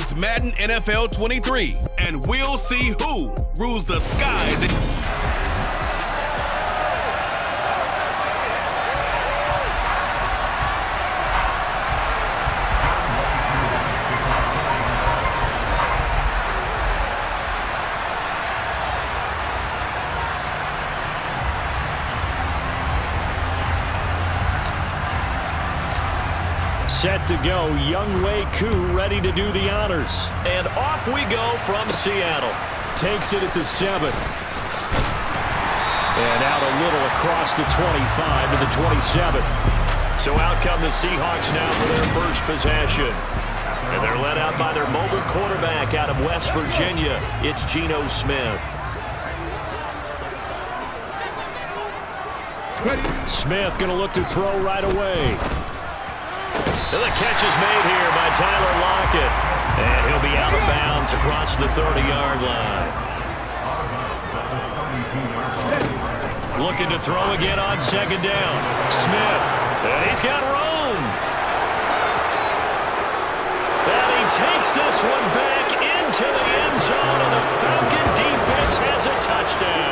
It's Madden NFL 23, and we'll see who rules the skies. Set to go, Younghoe Koo ready to do the honors. And off we go from Seattle. Takes it at the 7. And out a little across the 25 to the 27. So out come the Seahawks now for their first possession. And they're led out by their mobile quarterback out of West Virginia. It's Geno Smith. Smith going to look to throw right away. And the catch is made here by Tyler Lockett. And he'll be out of bounds across the 30-yard line. Looking to throw again on second down. Smith. And he's got room. And he takes this one back into the end zone. And the Falcon defense has a touchdown.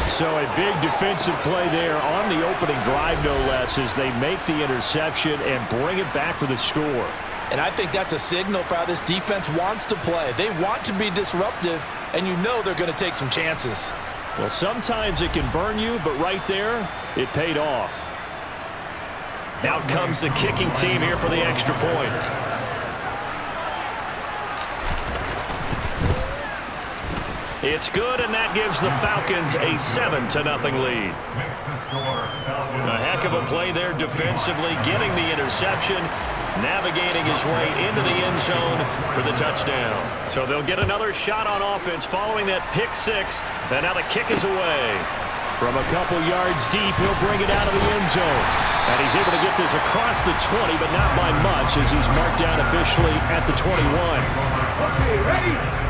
So a big defensive play there on the opening drive, no less, as they make the interception and bring it back for the score. And I think that's a signal for how this defense wants to play. They want to be disruptive, and you know they're going to take some chances. Well, sometimes it can burn you, but right there, it paid off. Out comes the kicking team here for the extra point. It's good, and that gives the Falcons a 7-0 lead. A heck of a play there defensively, getting the interception, navigating his way into the end zone for the touchdown. So they'll get another shot on offense following that pick 6, and now the kick is away. From a couple yards deep, he'll bring it out of the end zone. And he's able to get this across the 20, but not by much, as he's marked down officially at the 21. Okay, ready?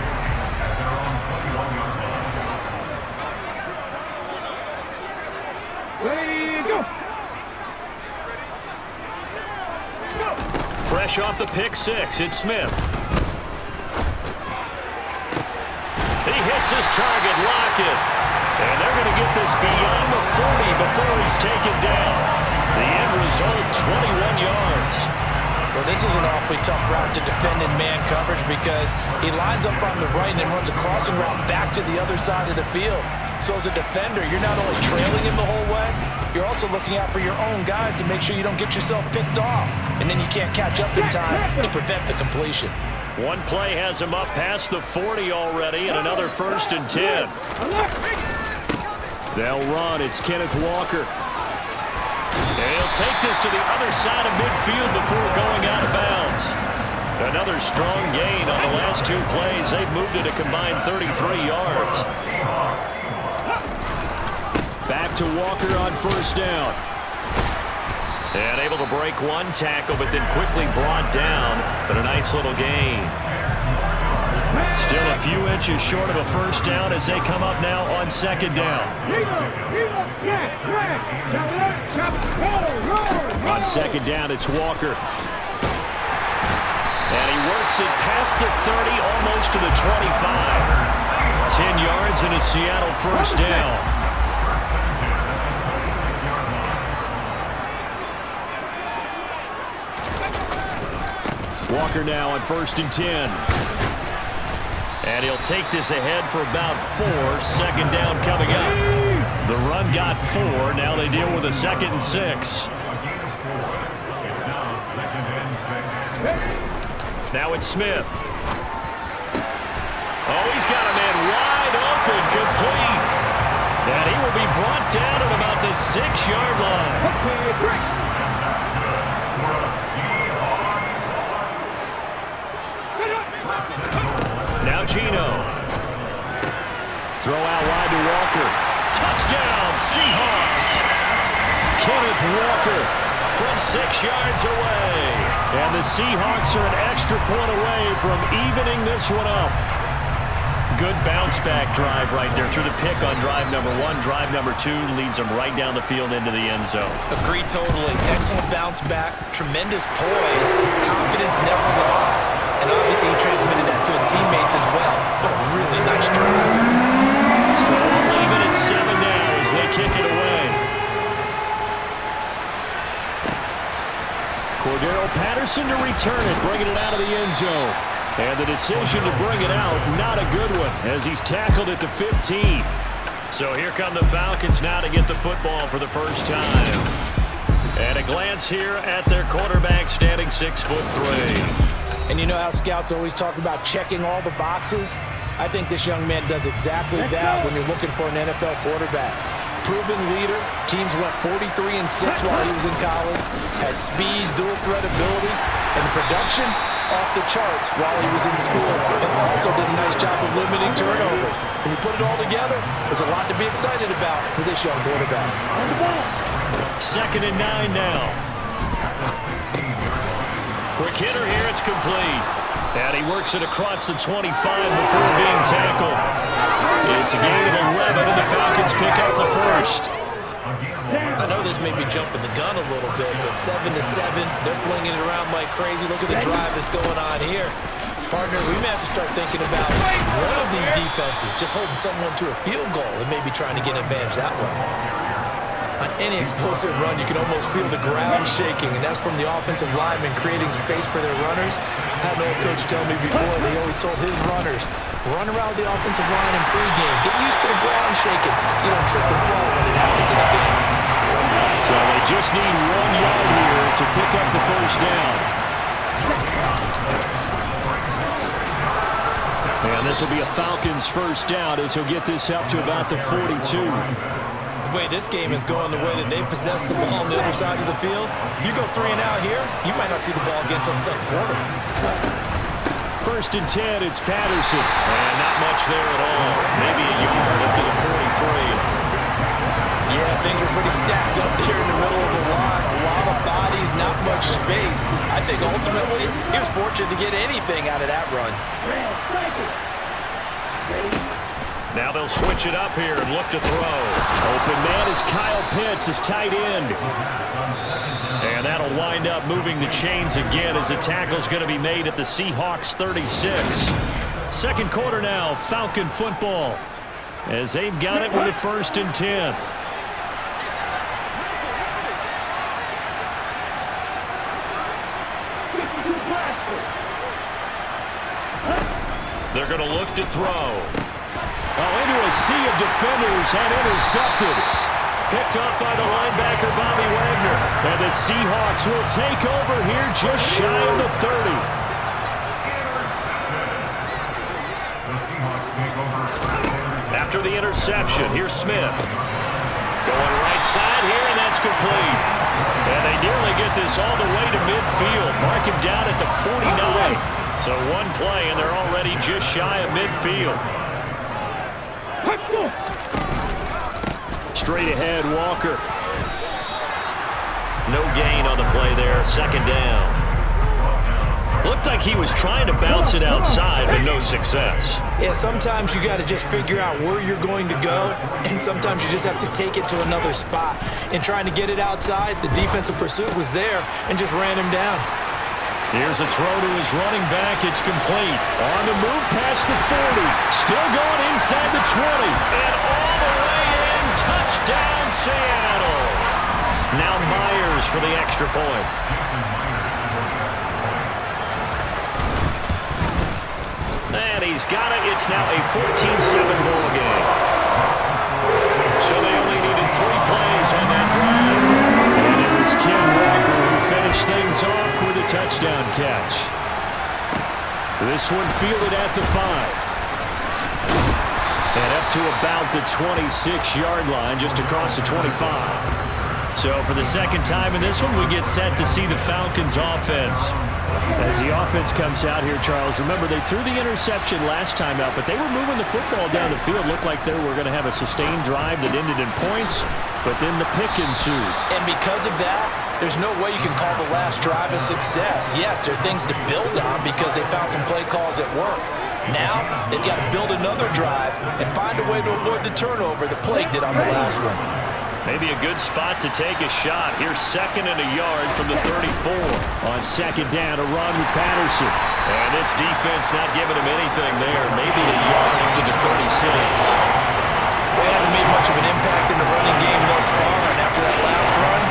Fresh off the pick 6, it's Smith. He hits his target, Lockett. And they're going to get this beyond the 40 before he's taken down. The end result, 21 yards. Well, this is an awfully tough route to defend in man coverage because he lines up on the right and then runs a crossing route back to the other side of the field. So as a defender, you're not only trailing him the whole way, you're also looking out for your own guys to make sure you don't get yourself picked off. And then you can't catch up in time to prevent the completion. One play has him up past the 40 already, and another 1st and 10. They'll run. It's Kenneth Walker. And he'll take this to the other side of midfield before going out of bounds. Another strong gain on the last 2 plays. They've moved it a combined 33 yards. Back to Walker on 1st down. And able to break one tackle, but then quickly brought down. But a nice little gain. Still a few inches short of a 1st down as they come up now on 2nd down. On 2nd down, it's Walker. And he works it past the 30, almost to the 25. 10 yards and a Seattle 1st down. Walker now on 1st and 10. And he'll take this ahead for about 4. 2nd down coming up. The run got 4. Now they deal with a 2nd and 6. Now it's Smith. Oh, he's got a man wide open, complete. And he will be brought down at about the 6-yard line. Now Geno. Throw out wide to Walker. Touchdown, Seahawks. Kenneth Walker from 6 yards away. And the Seahawks are an extra point away from evening this one up. Good bounce-back drive right there through the pick on drive number 1. Drive number 2 leads them right down the field into the end zone. Agreed totally. Excellent bounce back. Tremendous poise. Confidence never lost. And obviously Patterson to return it, bringing it out of the end zone. And the decision to bring it out, not a good one, as he's tackled at the 15. So here come the Falcons now to get the football for the first time. And a glance here at their quarterback, standing 6'3". And you know how scouts always talk about checking all the boxes? I think this young man does exactly that when you're looking for an NFL quarterback. Proven leader. Teams went 43-6 while he was in college. Has speed, dual threat ability, and the production off the charts while he was in school. And also did a nice job of limiting turnovers. When you put it all together, there's a lot to be excited about for this young quarterback. 2nd and 9 now. Quick hitter here, it's complete. And he works it across the 25 before being tackled. It's a gain of 11, and the Falcons pick up the first. I know this may be jumping the gun a little bit, but 7-7, they're flinging it around like crazy. Look at the drive that's going on here. Partner, we may have to start thinking about one of these defenses just holding someone to a field goal and maybe trying to get an advantage that way. On any explosive run, you can almost feel the ground shaking, and that's from the offensive linemen creating space for their runners. I had an old coach tell me before, they always told his runners, run around the offensive line in pregame. Get used to the ground shaking so you don't trip and fall when it happens in a game. So they just need 1 yard here to pick up the first down. And this will be a Falcons first down as he'll get this up to about the 42. The way this game is going, the way that they possess the ball on the other side of the field, you go 3 and out here, you might not see the ball again until the second quarter. 1st and 10, it's Patterson. And not much there at all. Maybe a yard up to the 43. Yeah, things were pretty stacked up there in the middle of the line. A lot of bodies, not much space. I think ultimately he was fortunate to get anything out of that run. Now they'll switch it up here and look to throw. Open man is Kyle Pitts, his tight end. And that'll wind up moving the chains again as the tackle's going to be made at the Seahawks 36. 2nd quarter now, Falcon football, as they've got it with a 1st and 10. They're going to look to throw. Into a sea of defenders and intercepted. Picked up by the linebacker, Bobby Wagner. And the Seahawks will take over here just shy of the 30. After the interception, here's Smith. Going right side here, and that's complete. And they nearly get this all the way to midfield. Mark him down at the 49. So 1 play, and they're already just shy of midfield. Straight ahead, Walker. No gain on the play there, 2nd down. Looked like he was trying to bounce it outside, but no success. Yeah, sometimes you got to just figure out where you're going to go, and sometimes you just have to take it to another spot. And trying to get it outside, the defensive pursuit was there and just ran him down. Here's a throw to his running back. It's complete. On the move past the 40. Still going inside the 20. And all the way in. Touchdown, Seattle. Now Myers for the extra point. And he's got it. It's now a 14-7 ball game. So they only needed 3 plays on that drive. And it was Kim Walker who finished things off with a touchdown catch. This one fielded at the 5. And up to about the 26-yard line, just across the 25. So for the 2nd time in this one, we get set to see the Falcons offense. As the offense comes out here, Charles, remember they threw the interception last time out, but they were moving the football down the field. Looked like they were going to have a sustained drive that ended in points, but then the pick ensued. And because of that, there's no way you can call the last drive a success. Yes, there are things to build on because they found some play calls that work. Now, they've got to build another drive and find a way to avoid the turnover that plagued it on the last one. Maybe a good spot to take a shot. Here's 2nd and a yard from the 34. On 2nd down, a run with Patterson. And this defense not giving him anything there. Maybe a yard up to the 36. Well, he hasn't made much of an impact in the running game thus far, and after that last run,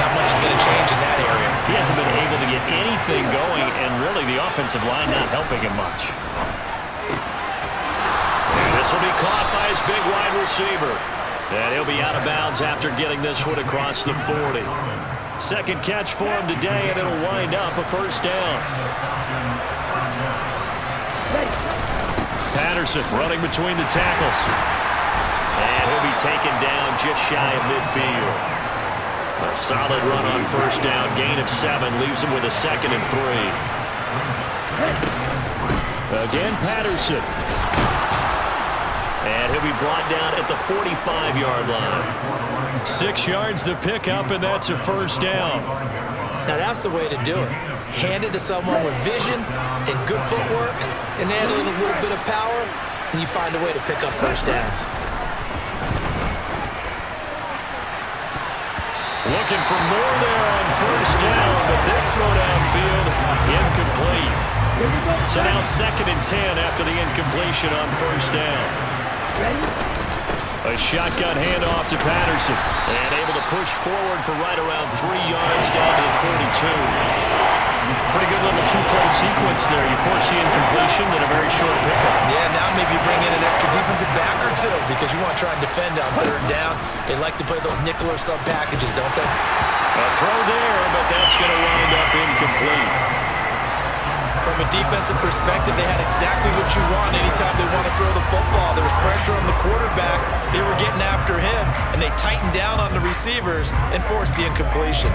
not much is going to change in that area. He hasn't been able to get anything going, and really the offensive line not helping him much. And this will be caught by his big wide receiver. And he'll be out of bounds after getting this one across the 40. Second catch for him today, and it'll wind up a first down. Patterson running between the tackles. And he'll be taken down just shy of midfield. A solid run on first down. Gain of 7 leaves him with a 2nd and 3. Again, Patterson. And he'll be brought down at the 45-yard line. 6 yards the pickup, and that's a first down. Now that's the way to do it. Hand it to someone with vision and good footwork and add in a little bit of power, and you find a way to pick up first downs. Looking for more there on first down, but this throw downfield, incomplete. So now 2nd and 10 after the incompletion on first down. A shotgun handoff to Patterson. And able to push forward for right around 3 yards down to the 42. Pretty good little two-play sequence there. You force the incompletion, then a very short pickup. Yeah, now maybe bring in an extra defensive back or two because you want to try and defend on 3rd down. They like to play those nickel or sub packages, don't they? A throw there, but that's going to wind up incomplete. From a defensive perspective, they had exactly what you want anytime they want to throw the football. There was pressure on the quarterback. They were getting after him, and they tightened down on the receivers and forced the incompletion.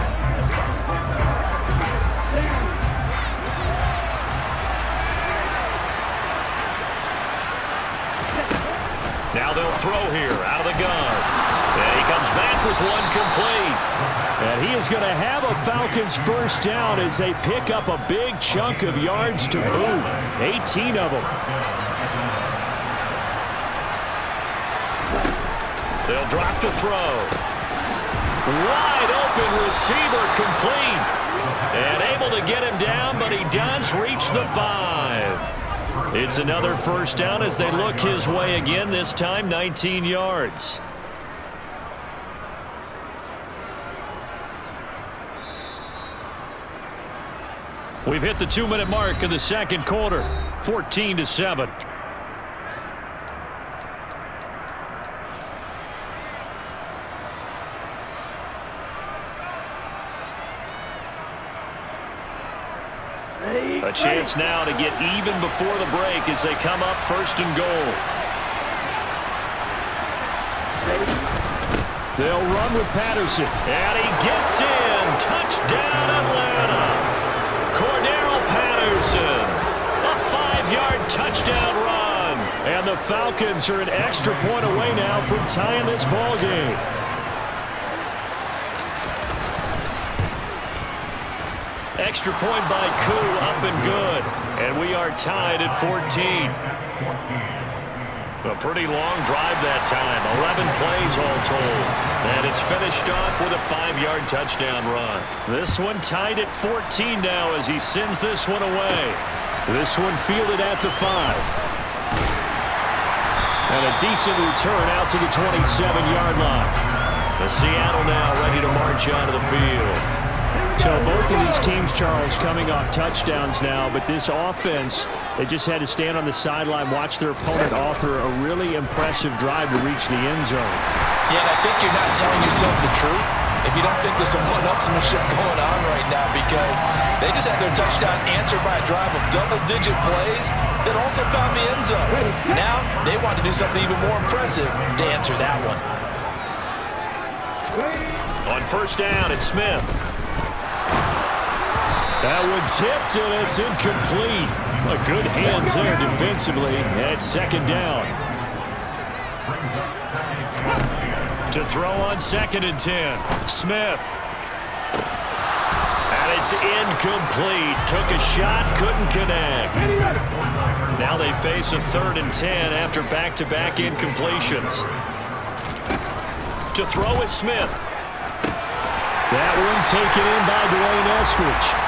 Now they'll throw here out of the gun. And he comes back with one complete. And he is going to have a Falcons first down as they pick up a big chunk of yards to boot. 18 of them. They'll drop to throw. Wide open receiver complete. And able to get him down, but he does reach the 5. It's another first down as they look his way again, this time 19 yards. We've hit the 2-minute mark of the second quarter. 14-7. A chance now to get even before the break as they come up 1st and goal. They'll run with Patterson. And he gets in. Touchdown, Atlanta. Cordero Patterson. A 5-yard touchdown run. And the Falcons are an extra point away now from tying this ball game. Extra point by Koo, up and good. And we are tied at 14. A pretty long drive that time. 11 plays all told. And it's finished off with a 5-yard touchdown run. This one tied at 14 now as he sends this one away. This one fielded at the 5. And a decent return out to the 27-yard line. The Seattle now ready to march onto the field. So both of these teams, Charles, coming off touchdowns now, but this offense, they just had to stand on the sideline, watch their opponent author a really impressive drive to reach the end zone. Yeah, and I think you're not telling yourself the truth if you don't think there's some one-upsmanship going on right now, because they just had their touchdown answered by a drive of double-digit plays that also found the end zone. Now they want to do something even more impressive to answer that one. On first down, it's Smith. That one tipped, and it's incomplete. A good hands there defensively at 2nd down. To throw on 2nd and 10. Smith. And it's incomplete. Took a shot, couldn't connect. Now they face a 3rd and 10 after back-to-back incompletions. To throw is Smith. That one taken in by Dwayne Eskridge.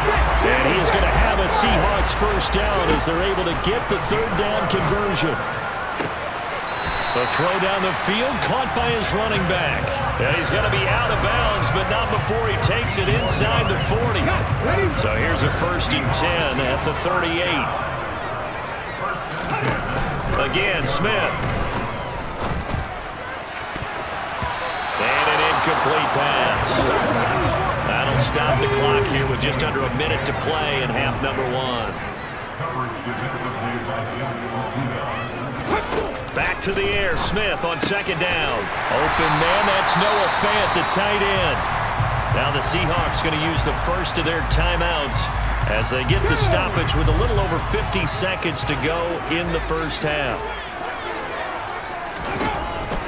And he is going to have a Seahawks first down as they're able to get the 3rd down conversion. The throw down the field, caught by his running back. And he's going to be out of bounds, but not before he takes it inside the 40. So here's a 1st and 10 at the 38. Again, Smith. And an incomplete pass. That'll stop the clock here with just under a minute to play in half number 1. Back to the air, Smith on 2nd down. Open man, that's Noah Fant, the tight end. Now the Seahawks going to use the first of their timeouts as they get the stoppage with a little over 50 seconds to go in the first half.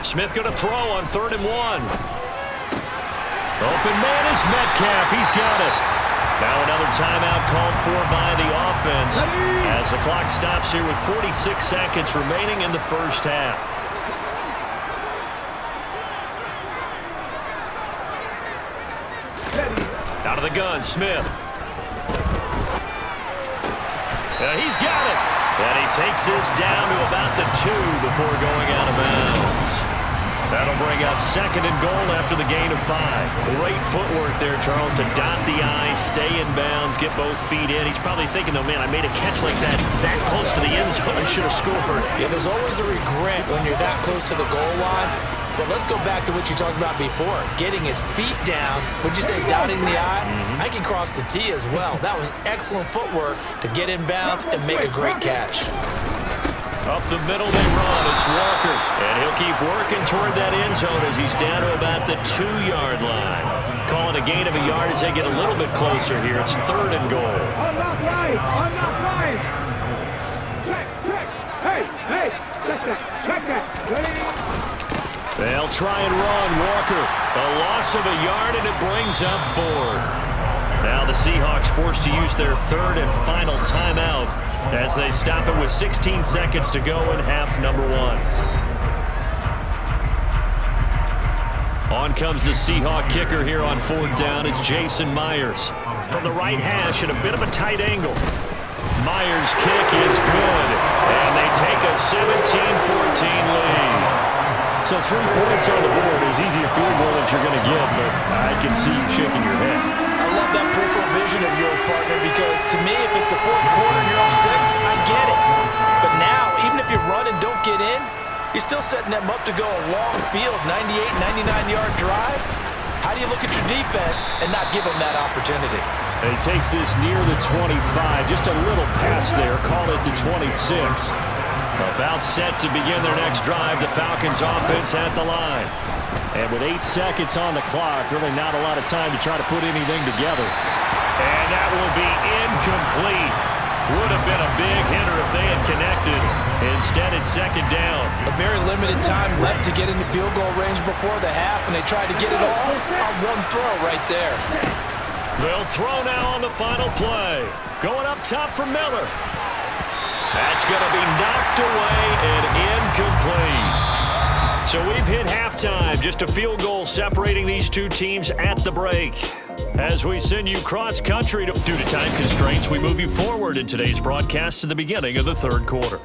Smith going to throw on 3rd and 1. Open man is Metcalf. He's got it. Now another timeout called for by the offense as the clock stops here with 46 seconds remaining in the first half. Out of the gun, Smith. He's got it. And he takes this down to about the 2 before going out of bounds. That'll bring up 2nd and goal after the gain of 5. Great footwork there, Charles, to dot the I, stay in bounds, get both feet in. He's probably thinking, though, man, I made a catch like that close to the end zone. I should have scored. Yeah, there's always a regret when you're that close to the goal line. But let's go back to what you talked about before. Getting his feet down. Would you say dotting the I? I can cross the T as well. That was excellent footwork to get in bounds and make a great catch. Up the middle they run. It's Walker. And he'll keep working toward that end zone as he's down to about the 2-yard line. Calling a gain of a yard as they get a little bit closer here. It's 3rd and goal. I'm not right. I'm not right. Check. Hey. Check that. Ready? They'll try and run. Walker. A loss of a yard, and it brings up 4th. Now the Seahawks forced to use their 3rd and final timeout as they stop it with 16 seconds to go in half number 1. On comes the Seahawk kicker here on 4th down. It's Jason Myers. From the right hash at a bit of a tight angle. Myers' kick is good, and they take a 17-14 lead. So 3 points on the board is easy a field goal that you're going to get, but I can see you shaking your head. I love that peripheral vision of yours, partner, because to me, if it's the 4th quarter and you're up 6, I get it. But now, even if you run and don't get in, you're still setting them up to go a long field, 98, 99-yard drive. How do you look at your defense and not give them that opportunity? He takes this near the 25, just a little pass there, call it the 26. About set to begin their next drive, the Falcons offense at the line. And with 8 seconds on the clock, really not a lot of time to try to put anything together. And that will be incomplete. Would have been a big hitter if they had connected. Instead, it's 2nd down. A very limited time left to get into field goal range before the half, and they tried to get it all on one throw right there. They'll throw now on the final play. Going up top for Miller. That's going to be knocked away and incomplete. So we've hit halftime. Just a field goal separating these two teams at the break. As we send you cross-country, due to time constraints, we move you forward in today's broadcast to the beginning of the 3rd quarter.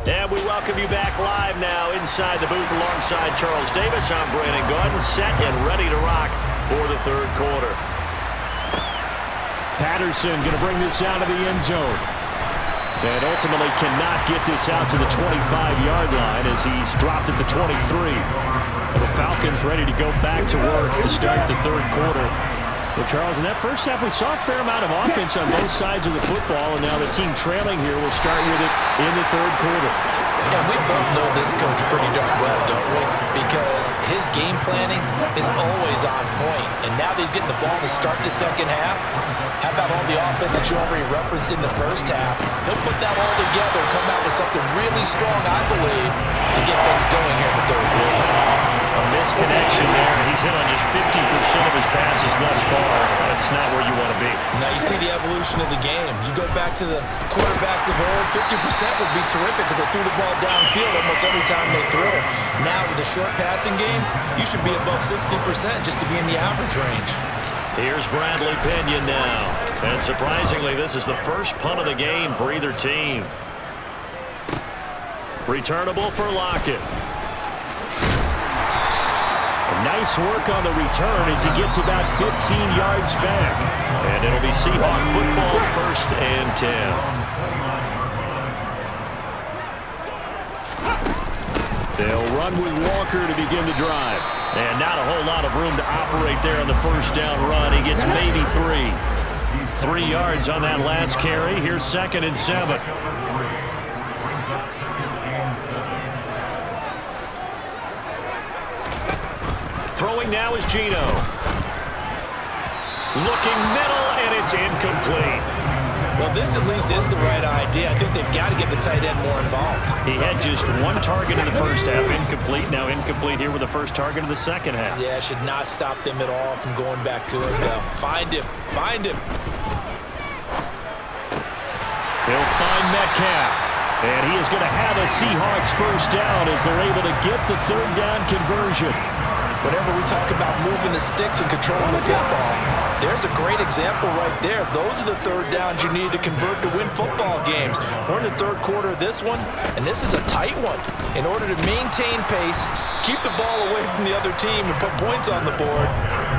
And we welcome you back live now inside the booth alongside Charles Davis. I'm Brandon Gaudin, set and ready to rock for the 3rd quarter. Patterson going to bring this out of the end zone. And ultimately cannot get this out to the 25-yard line as he's dropped at the 23. The Falcons ready to go back to work to start the 3rd quarter. Well, Charles, in that first half, we saw a fair amount of offense on both sides of the football, and now the team trailing here will start with it in the 3rd quarter. And we both know this coach pretty darn well, don't we? Because his game planning is always on point. And now that he's getting the ball to start the 2nd half, how about all the offense that you already referenced in the first half? He'll put that all together and come out with something really strong, I believe, to get things going here in the 3rd quarter. A misconnection there. He's hit on just 50% of his passes thus far. That's not where you want to be. Now you see the evolution of the game. You go back to the quarterbacks of old, 50% would be terrific because they threw the ball downfield almost every time they threw it. Now with a short passing game, you should be above 60% just to be in the average range. Here's Bradley Pinion now. And surprisingly, this is the first punt of the game for either team. Returnable for Lockett. Nice work on the return as he gets about 15 yards back. And it'll be Seahawk football, 1st and 10. They'll run with Walker to begin the drive. And not a whole lot of room to operate there on the first down run. He gets maybe 3. 3 yards on that last carry. Here's 2nd and 7. Throwing now is Geno. Looking middle, and it's incomplete. Well, this at least is the right idea. I think they've got to get the tight end more involved. He had just 1 target in the first half, incomplete. Now incomplete here with the first target of the second half. Yeah, should not stop them at all from going back to him. Find him. Find him. He'll find Metcalf. And he is going to have a Seahawks first down as they're able to get the 3rd down conversion. Whenever we talk about moving the sticks and controlling the football, there's a great example right there. Those are the 3rd downs you need to convert to win football games. We're in the 3rd quarter of this one, and this is a tight one. In order to maintain pace, keep the ball away from the other team, and put points on the board,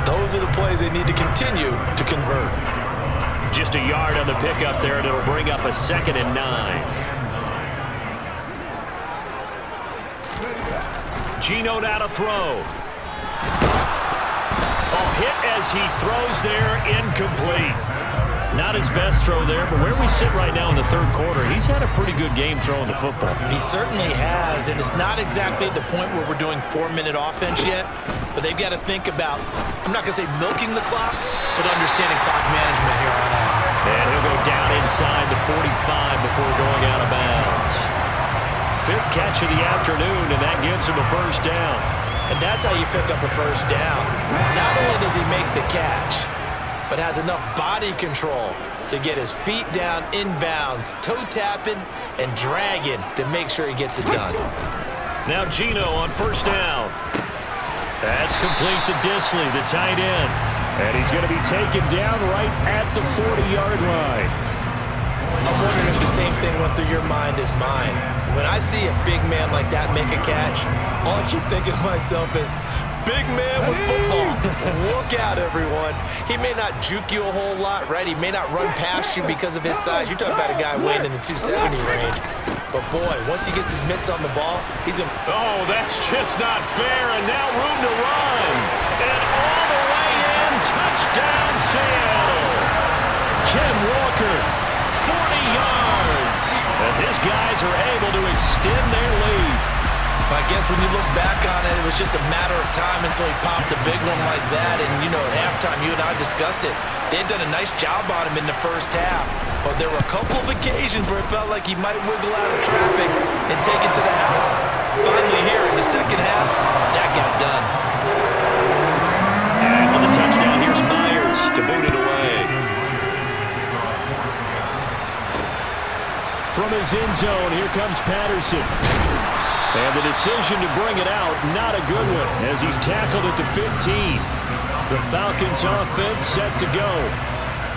those are the plays they need to continue to convert. Just a yard on the pickup there, and it'll bring up a 2nd and 9. Geno now to throw. Hit as he throws there, incomplete. Not his best throw there, but where we sit right now in the 3rd quarter, he's had a pretty good game throwing the football. He certainly has, and it's not exactly at the point where we're doing 4-minute offense yet, but they've got to think about, I'm not going to say milking the clock, but understanding clock management here on out. And he'll go down inside the 45 before going out of bounds. 5th catch of the afternoon, and that gives him a first down. And that's how you pick up a first down. Not only does he make the catch, but has enough body control to get his feet down inbounds, toe tapping and dragging to make sure he gets it done. Now Geno on first down. That's complete to Disley, the tight end. And he's going to be taken down right at the 40-yard line. I'm wondering if the same thing went through your mind as mine. When I see a big man like that make a catch, all I keep thinking to myself is, big man with football. Look out, everyone. He may not juke you a whole lot, right? He may not run past you because of his size. You're talking about a guy weighing in the 270 range. But, boy, once he gets his mitts on the ball, he's going to... Oh, that's just not fair. And now room to run. And all the way in, touchdown, Seattle. Ken Walker, 40 yards. As his guys are able to extend their lead. I guess when you look back on it, it was just a matter of time until he popped a big one like that. And, you know, at halftime, you and I discussed it. They had done a nice job on him in the first half. But there were a couple of occasions where it felt like he might wiggle out of traffic and take it to the house. Finally here in the second half, that got done. And after the touchdown, here's Myers to boot it away. From his end zone, here comes Patterson. And the decision to bring it out, not a good one, as he's tackled at the 15. The Falcons offense set to go.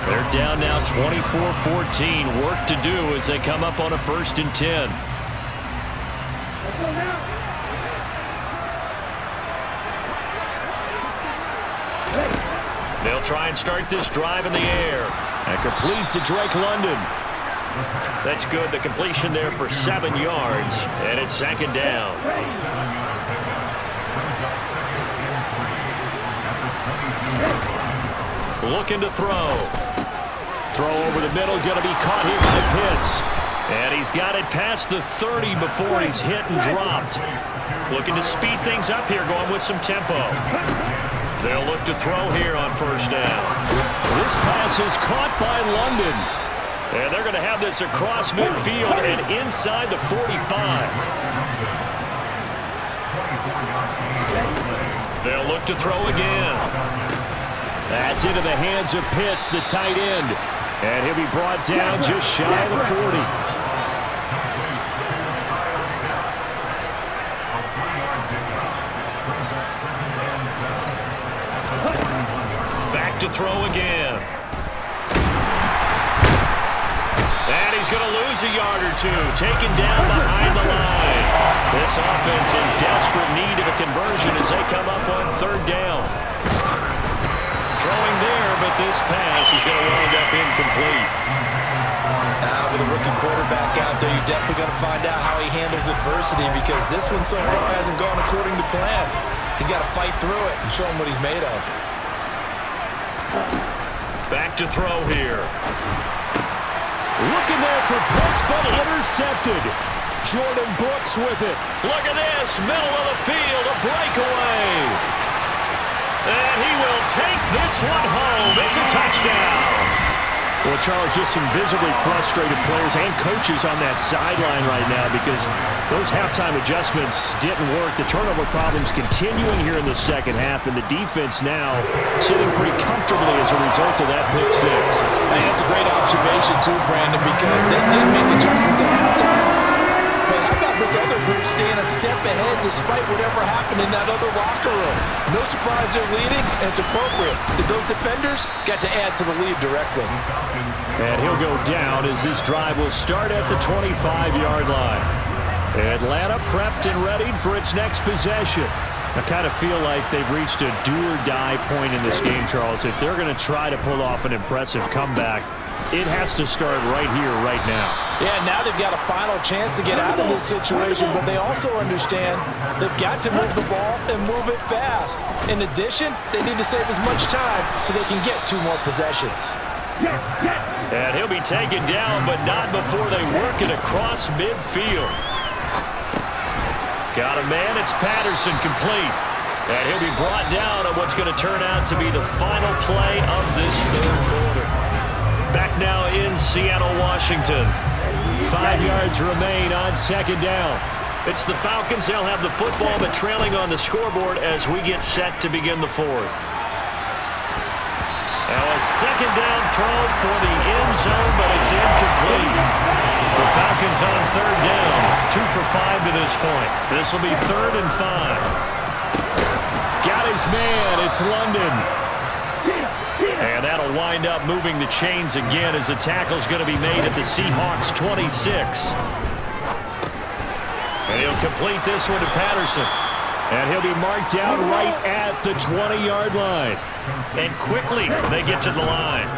They're down now 24-14. Work to do as they come up on a 1st and 10. They'll try and start this drive in the air. And complete to Drake London. That's good. The completion there for 7 yards. And it's 2nd down. Looking to throw. Throw over the middle. Going to be caught here by Pitts. And he's got it past the 30 before he's hit and dropped. Looking to speed things up here, going with some tempo. They'll look to throw here on first down. This pass is caught by London. And they're going to have this across midfield and inside the 45. They'll look to throw again. That's into the hands of Pitts, the tight end. And he'll be brought down just shy of the 40. Back to throw again. And he's going to lose lose a yard or two. Taken down behind the line. This offense in desperate need of a conversion as they come up on third down. Throwing there, but this pass is going to wind up incomplete. With a rookie quarterback out there, you're definitely going to find out how he handles adversity, because this one so far hasn't gone according to plan. He's got to fight through it and show him what he's made of. Back to throw here. Looking there for Brooks, but intercepted. Jordan Brooks with it. Look at this, middle of the field, a breakaway. And he will take this one home. It's a touchdown. Well, Charles, just some visibly frustrated players and coaches on that sideline right now because those halftime adjustments didn't work. The turnover problems continuing here in the second half, and the defense now sitting pretty comfortably as a result of that pick six. Hey, that's a great observation too, Brandon, because they did make adjustments at halftime. But how about this other group staying a step ahead despite whatever happened in that other locker room? No surprise they're leading, and it's appropriate. Those defenders got to add to the lead directly. And he'll go down as this drive will start at the 25-yard line. Atlanta prepped and readied for its next possession. I kind of feel like they've reached a do-or-die point in this game, Charles. If they're going to try to pull off an impressive comeback, it has to start right here, right now. Yeah, now they've got a final chance to get out of this situation, but they also understand they've got to move the ball and move it fast. In addition, they need to save as much time so they can get 2 more possessions. And he'll be taken down, but not before they work it across midfield. Got a man, it's Patterson, complete. And he'll be brought down on what's going to turn out to be the final play of this third quarter. Back now in Seattle, Washington. 5 yards remain on second down. It's the Falcons. They'll have the football, but trailing on the scoreboard as we get set to begin the fourth. Now a second down throw for the end zone, but it's incomplete. The Falcons on third down. 2 for 5 to this point. This will be 3rd and 5. Got his man. It's London. And that'll wind up moving the chains again as the tackle's going to be made at the Seahawks 26. And he'll complete this one to Patterson. And he'll be marked down right at the 20-yard line. And quickly they get to the line.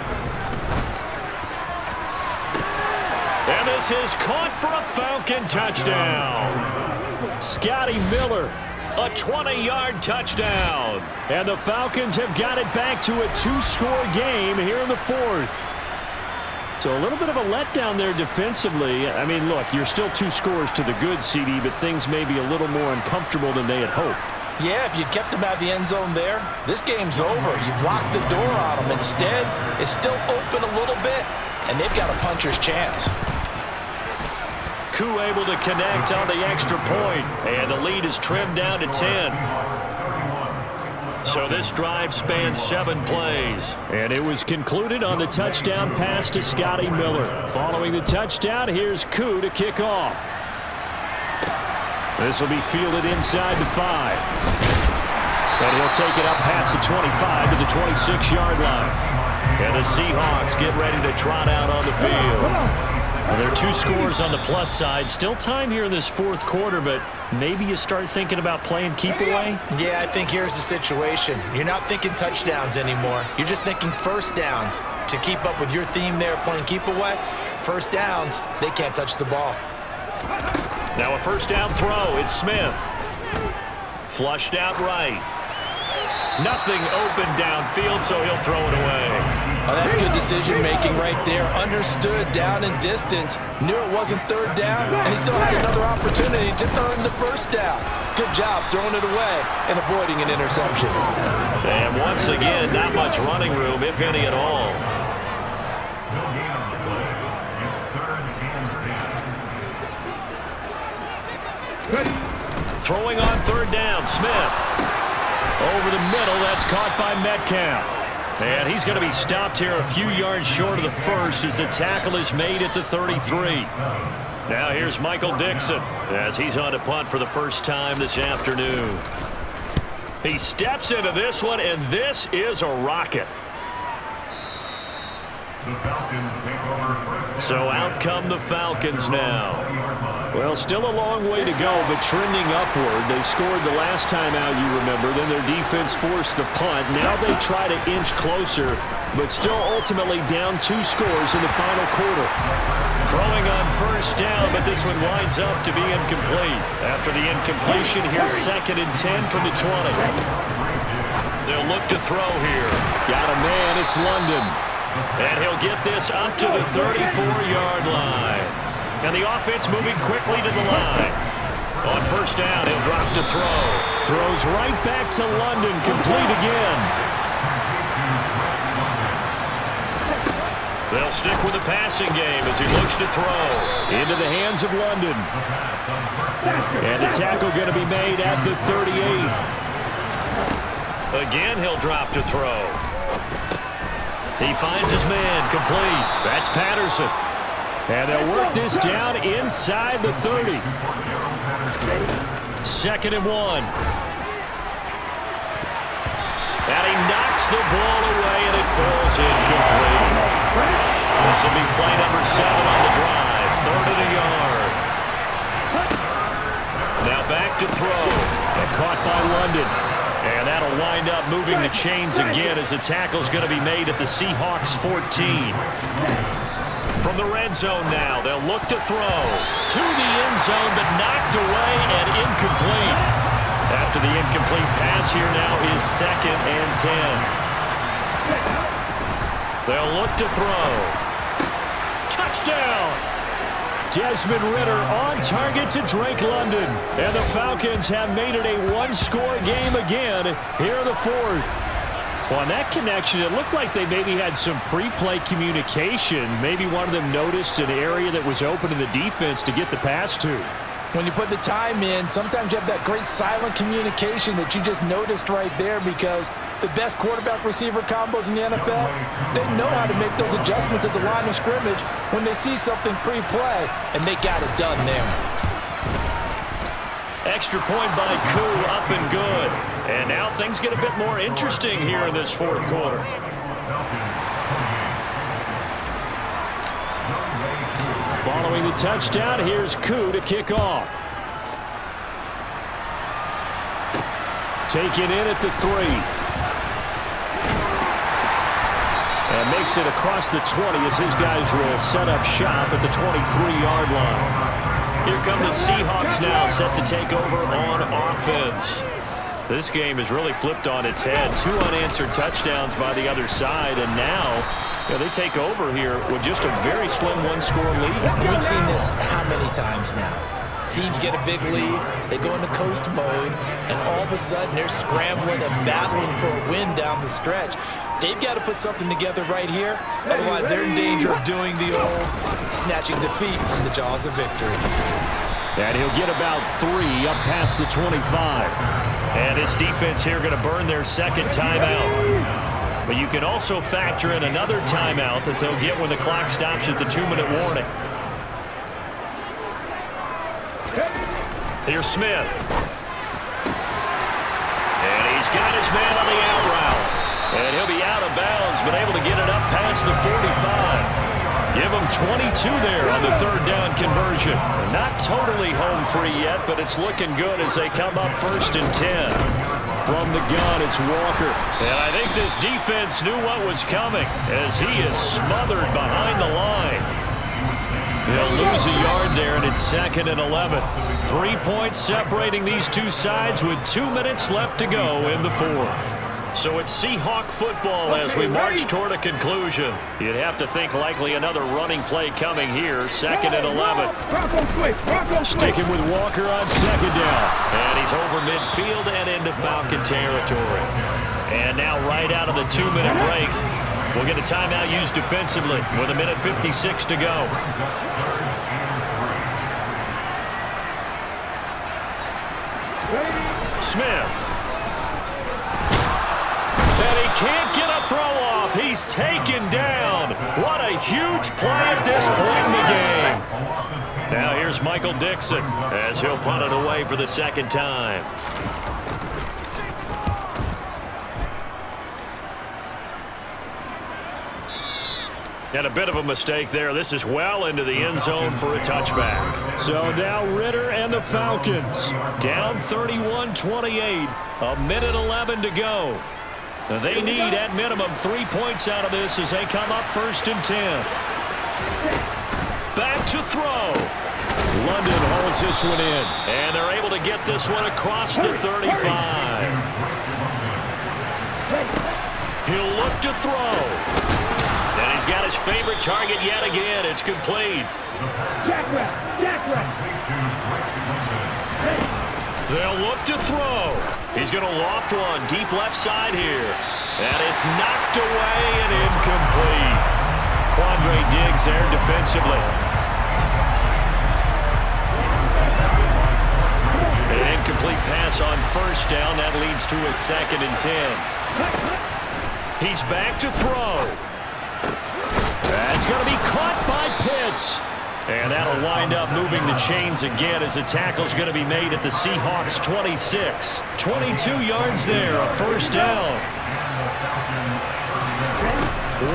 And this is caught for a Falcon touchdown. Scotty Miller. A 20-yard touchdown. And the Falcons have got it back to a 2-score game here in the fourth. So a little bit of a letdown there defensively. I mean, look, you're still 2 scores to the good, CD, but things may be a little more uncomfortable than they had hoped. Yeah, if you kept them out of the end zone there, this game's over. You've locked the door on them. Instead, it's still open a little bit, and they've got a puncher's chance. Koo able to connect on the extra point, and the lead is trimmed down to 10. So this drive spans 7 plays. And it was concluded on the touchdown pass to Scotty Miller. Following the touchdown, here's Koo to kick off. This will be fielded inside the 5. And he'll take it up past the 25 to the 26-yard line. And the Seahawks get ready to trot out on the field. Well, there are 2 scores on the plus side. Still time here in this fourth quarter, but maybe you start thinking about playing keep away? Yeah, I think here's the situation. You're not thinking touchdowns anymore. You're just thinking first downs. To keep up with your theme there, playing keep away, first downs, they can't touch the ball. Now a first down throw. It's Smith. Flushed out right. Nothing open downfield, so he'll throw it away. Oh, that's good decision-making right there. Understood down and distance. Knew it wasn't third down, and he still had another opportunity to earn the first down. Good job throwing it away and avoiding an interception. And once again, not much running room, if any at all. Throwing on third down, Smith. Over the middle, that's caught by Metcalf. And he's going to be stopped here a few yards short of the first as the tackle is made at the 33. Now here's Michael Dixon as he's on a punt for the first time this afternoon. He steps into this one, and this is a rocket. So out come the Falcons now. Well, still a long way to go, but trending upward. They scored the last time out, you remember. Then their defense forced the punt. Now they try to inch closer, but still ultimately down 2 scores in the final quarter. Throwing on first down, but this one winds up to be incomplete. After the incompletion, here's 2nd and 10 from the 20. They'll look to throw here. Got a man, it's London. And he'll get this up to the 34-yard line. And the offense moving quickly to the line. On first down, he'll drop to throw. Throws right back to London, complete again. They'll stick with the passing game as he looks to throw. Into the hands of London. And the tackle going to be made at the 38. Again, he'll drop to throw. He finds his man, complete. That's Patterson. And they'll work this down inside the 30. 2nd and 1. And he knocks the ball away, and it falls incomplete. This will be play number 7 on the drive. 3rd and a yard. Now back to throw. And caught by London. And that'll wind up moving the chains again as the tackle's going to be made at the Seahawks 14. From the red zone now, they'll look to throw. To the end zone, but knocked away and incomplete. After the incomplete pass, here now is 2nd and 10. They'll look to throw. Touchdown! Desmond Ridder on target to Drake London. And the Falcons have made it a 1-score game again here in the 4th. Well, on that connection, it looked like they maybe had some pre-play communication. Maybe one of them noticed an area that was open in the defense to get the pass to. When you put the time in, sometimes you have that great silent communication that you just noticed right there, because the best quarterback-receiver combos in the NFL, they know how to make those adjustments at the line of scrimmage when they see something pre-play, and they got it done there. Extra point by Koo, up and good. And now things get a bit more interesting here in this 4th quarter. Following the touchdown, here's Koo to kick off. Taken in at the 3. And makes it across the 20 as his guys will set up shop at the 23-yard line. Here come the Seahawks now, set to take over on offense. This game has really flipped on its head. 2 unanswered touchdowns by the other side, and now they take over here with just a very slim 1-score lead. We've seen this how many times now? Teams get a big lead, they go into coast mode, and all of a sudden they're scrambling and battling for a win down the stretch. They've got to put something together right here, otherwise they're in danger of doing the old snatching defeat from the jaws of victory. And he'll get about 3 up past the 25. And his defense here going to burn their 2nd timeout. But you can also factor in another timeout that they'll get when the clock stops at the 2-minute warning. Here's Smith. And he's got his man on the out route. And he'll be out of bounds, but able to get it up past the 45. Give him 22 there on the 3rd down conversion. Not totally home free yet, but it's looking good as they come up 1st and 10. From the gun, it's Walker. And I think this defense knew what was coming as he is smothered behind the line. They'll lose a yard there, and it's 2nd and 11. 3 points separating these two sides with 2 minutes left to go in the 4th. So it's Seahawk football as we march toward a conclusion. You'd have to think likely another running play coming here. 2nd and 11. Sticking with Walker on 2nd down. And he's over midfield and into Falcon territory. And now right out of the 2-minute break, we'll get a timeout used defensively with 1:56 to go. Smith. And he can't get a throw off. He's taken down. What a huge play at this point in the game. Now here's Michael Dixon as he'll punt it away for the 2nd time. And a bit of a mistake there. This is well into the end zone for a touchback. So now Ritter and the Falcons. Down 31-28. A minute 11 to go. They need, at minimum, 3 points out of this as they come up 1st and 10. Back to throw. London hauls this one in. And they're able to get this one across the 35. He'll look to throw. And he's got his favorite target yet again. It's complete. They'll look to throw. He's going to loft one deep left side here. And it's knocked away and incomplete. Quandre Diggs there defensively. An incomplete pass on 1st down. That leads to a 2nd and 10. He's back to throw. That's going to be caught by Pitts. And that'll wind up moving the chains again as the tackle's going to be made at the Seahawks 26. 22 yards there, a 1st down.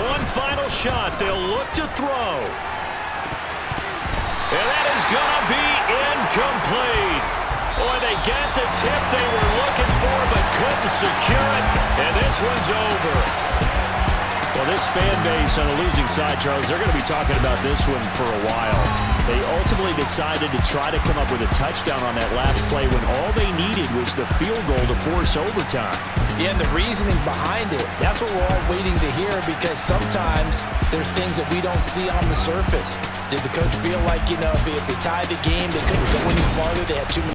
One final shot. They'll look to throw. And that is going to be incomplete. Boy, they got the tip they were looking for but couldn't secure it. And this one's over. Well, this fan base on the losing side, Charles, they're going to be talking about this one for a while. They ultimately decided to try to come up with a touchdown on that last play when all they needed was the field goal to force overtime. Yeah, and the reasoning behind it, that's what we're all waiting to hear, because sometimes there's things that we don't see on the surface. Did the coach feel like, if they tied the game, they couldn't go any farther, they had too many